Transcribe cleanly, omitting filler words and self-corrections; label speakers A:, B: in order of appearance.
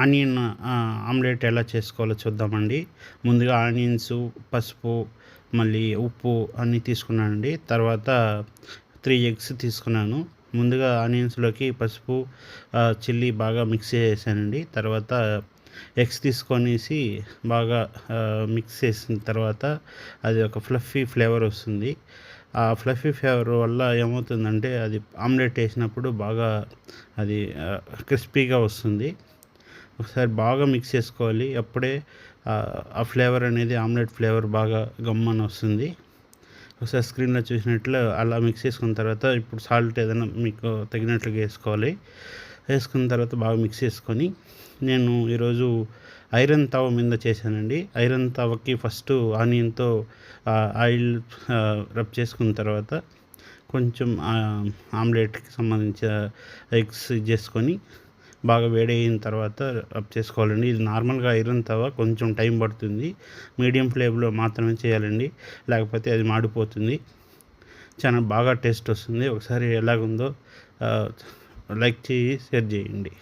A: Onion omelette ఎలా చేసుకోవాలో చూద్దామండి. ముందుగా ఆనియన్సు, పసుపు, మళ్ళీ ఉప్పు అన్నీ తీసుకున్నానండి. తర్వాత 3 ఎగ్స్ తీసుకున్నాను. ముందుగా ఆనియన్స్‌లోకి పసుపు, చిల్లీ బాగా మిక్స్ చేసేసానండి. తర్వాత ఎగ్స్ తీసుకొనేసి బాగా మిక్స్ చేసిన తర్వాత అది ఒక ఫ్లఫీ ఫ్లేవర్ వస్తుంది. ఆ ఫ్లఫీ ఫ్లేవర్ వల్ల ఏమవుతుందంటే అది ఆమ్లెట్ ఏసినప్పుడు బాగా అది క్రిస్పీగా వస్తుంది. ఒకసారి బాగా మిక్స్ చేసుకోవాలి. అప్పుడే ఆ ఫ్లేవర్ అనేది ఆమ్లెట్ ఫ్లేవర్ బాగా గమ్మని వస్తుంది. ఒకసారి స్క్రీన్‌లో చూసినట్లు అలా మిక్స్ చేసుకున్న తర్వాత ఇప్పుడు సాల్ట్ ఏదైనా మీకు తగినట్లుగా ఏసుకోవాలి. ఏసుకున్న తర్వాత బాగా మిక్స్ చేసుకొని నేను ఈరోజు ఐరన్ తవ మీద చేశానండి. ఐరన్ తవకి ఫస్టు ఆనియన్‌తో ఆయిల్ రబ్ చేసుకున్న తర్వాత కొంచెం ఆమ్లెట్‌కి సంబంధించిన ఎగ్స్ చేసుకొని బాగా వేడయిన తర్వాత రబ్ చేసుకోవాలండి. ఇది నార్మల్‌గా ఐరన్ తవ కొంచెం టైం పడుతుంది. మీడియం ఫ్లేమ్‌లో మాత్రమే చేయాలండి. లేకపోతే అది మాడిపోతుంది. చాలా బాగా టేస్ట్ వస్తుంది. ఒకసారి ఎలాగుందో లైక్ చేయి, షేర్ చేయండి.